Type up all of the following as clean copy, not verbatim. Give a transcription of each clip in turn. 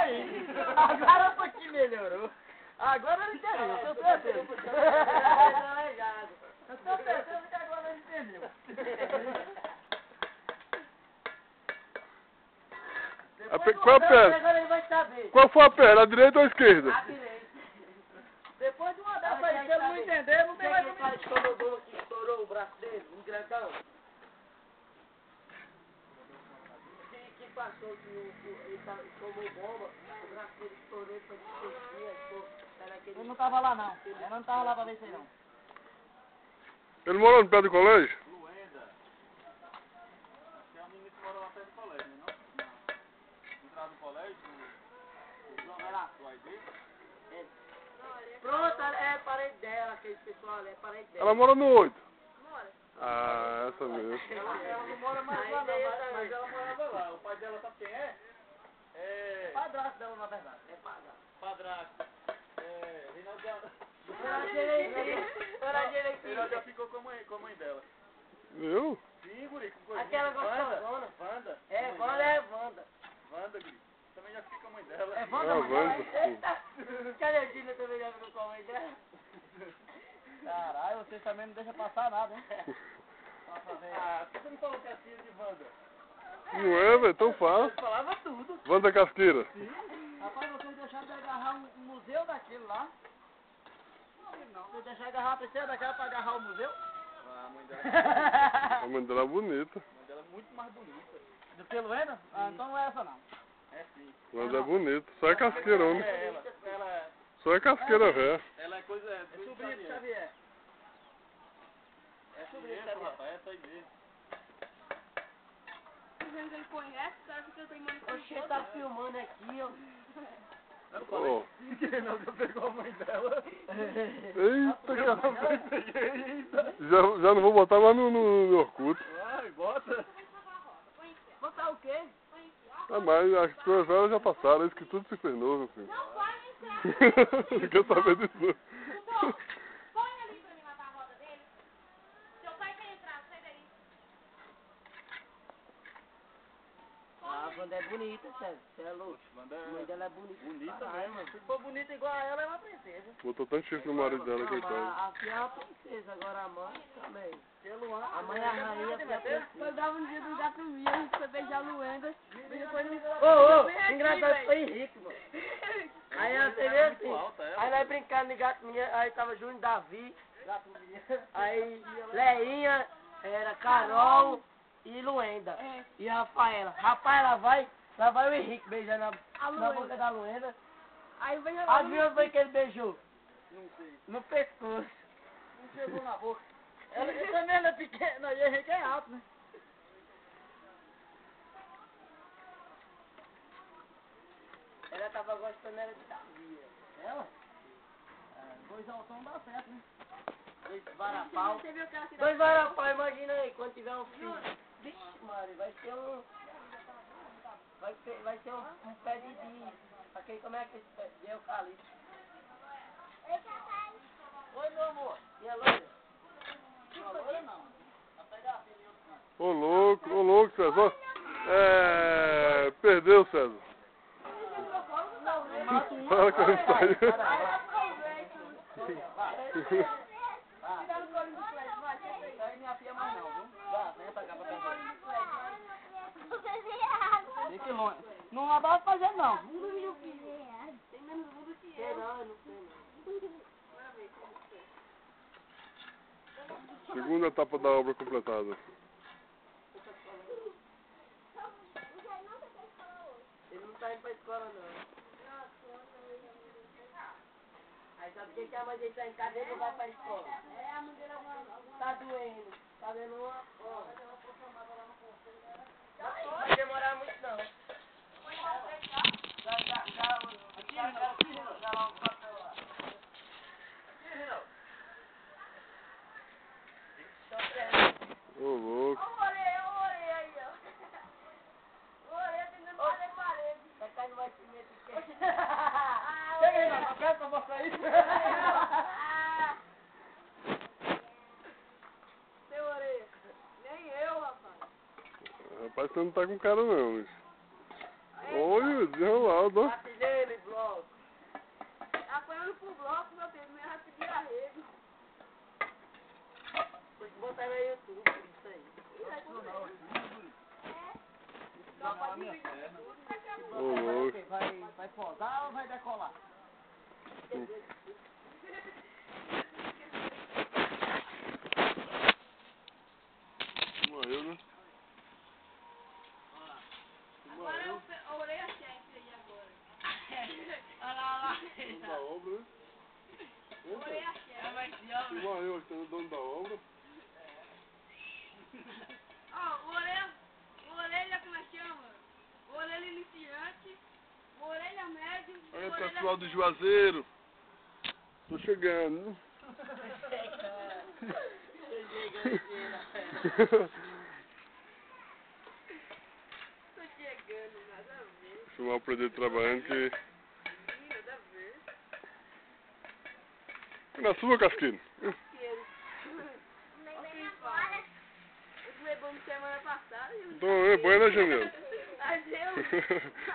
aí. Agora um pouquinho melhorou. Agora ele entendeu, eu tenho certeza. Eu tenho certeza que agora ele entendeu. Qual perna? Agora ele vai saber. Qual foi a perna? A direita ou a esquerda? A direita. Depois de uma dessa aí, se ele não entender, não tem mais como. Aquele cara que estourou o braço dele, um grandão. Que passou que ele tomou bomba, o braço dele estourou, ele foi de Ele não tava lá não. Ele não tava lá pra ver isso aí não. Ele morou no pé do colégio? Luenda. Tem uma menina que mora lá perto do colégio, né? Não? Entrar no colégio, o João era aí dentro. Pronto, é parente dela, aquele pessoal ali, é parente dela. Ela mora no 8. Mora. Ah, essa mesmo. Ela não mora mais lá, não, mas ela morava lá. O pai dela sabe quem é? É. Padrasto dela, na verdade. É padrasto. Padrasto. É. Reinaldo já. Reinaldo já ficou com a mãe dela. Viu? Sim, guri, com coisinha. Aquela gostosona. Wanda. É, Wanda é Wanda. Wanda, guri. Também já fica com a mãe dela. É Ah, Wanda, mas Wanda. Cadê a Gina também já ficou com a mãe dela? caralho, vocês também não deixam passar nada, hein? Pra fazer. Ah, por que você não falou que é a filha de Wanda? Não é, velho? Tão fácil. Você falava tudo. Wanda Casqueira. Rapaz, vocês deixaram de agarrar um museu daquele lá? Não. Vocês deixaram de agarrar a princesa daquela pra agarrar o museu? A mãe dela. A mãe dela é bonita. A mãe dela é muito mais bonita. Do que Luenda? Ah, então não é essa não. É sim. Wanda é bonita. Só é casqueirona. É ela. Só é casqueira, velho. Ela é coisa. É Sobrinho de Xavier. É sobrinho, rapaz. Essa aí mesmo. Ele conhece, sabe que eu tenho mãe com Oxe, ele tá filmando aqui, ó. Ó. Que Reinaldo pegou a mãe dela. Eita, cara. Eita. Já não vou botar mais no Orkut. Vai, bota. Botar o quê? Ah, mas as coisas velhas já passaram. Isso que tudo se fez novo, filho. Não pode entrar. Não quer saber disso. Põe ali pra mim matar a roda dele. Seu pai quer entrar, sai daí. A Wanda é bonita, César. Você é louco. Wanda A mãe dela é bonita. bonita mesmo. Se for bonita igual a ela, é uma princesa. Botou tanto chifre no marido dela, Não, coitado. mas a filha é uma princesa, agora a mãe também. A mãe é a rainha, a filha é a princesa. Eu dava um dia do gato mil, a gente foi beijar a Luenda. E depois não... Ô, engraçado, foi Henrique, mano. Aí ela teve assim, alta, ela. aí nós brincando de gato minha, aí tava Júnior Davi, aí Leinha, era Carol e Luenda. E Rafaela. Rafaela lá vai o Henrique beijando na boca da Luenda. Aí veio A viu foi que ele beijou? Não sei. No pescoço. Não chegou na boca. Ela também é pequena, e Henrique é alto, né? Ela tava gostando era de Davi. Ela? Dois altão dá certo, né? Dois varapau. Você viu que ela se Dois varapau, imagina aí, quando tiver um filho. Vixe, Mari, vai ser um... Vai ser um pé de... Aquele, como é que esse pé? De eucalipto. Oi, meu amor. E a loira? Não, agora não. Vai pegar a filha em outro canto. Ô louco, César. Perdeu, César. Fala que a gente saiu. Aí minha filha mais não, viu? Vá, vem pra cá pra perder. Fique longe. Não dá pra fazer não. tem menos mundo que Sei eu. não, não sei não. Segunda etapa da obra completada. Ele não tá indo pra escola não. Aí sabe por que a mãe dele tá em casa e ele não vai pra escola? É, a mãe dele é uma... Tá doendo. Tá dando uma... Ó. Não vai demorar muito não. Ô louco. Eu orei aí, ó. Orei tentando fazer parede. Tá caindo mais cimento que... Chega aí, na casa pra mostrar isso. Seu orelha. Nem eu, rapaz. Rapaz, você não tá com cara não, bicho. Olha, desenrolado, ó. pro bloco, meu filho, não ia seguir a rede. Vou te botar no YouTube, isso aí. Ô, louco. Vai posar ou vai decolar? Morreu, né? Agora eu orei a chefe aí agora. Olha lá. Dono da obra, né? Orei a chefe. É mais de obra. Morreu, você é o dono da obra. Ó, o orelha como é que chama? O orelha iniciante, o orelha médio, o Olha, orelha... pessoal do Juazeiro. Tô chegando, né? Tô chegando, nada a ver. Chamar o presidente trabalhando que... Nada a ver. Na sua, Casquinho. Eu levamos semana passada e Então, põe na janela. Ai, Deus.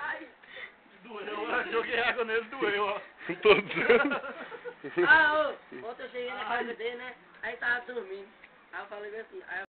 Ai. Doeu, eu joguei água nele, doeu, ó. Tô dizendo. Ah, ô, ontem eu cheguei na casa dele, né? Aí tava dormindo. Aí eu falei assim,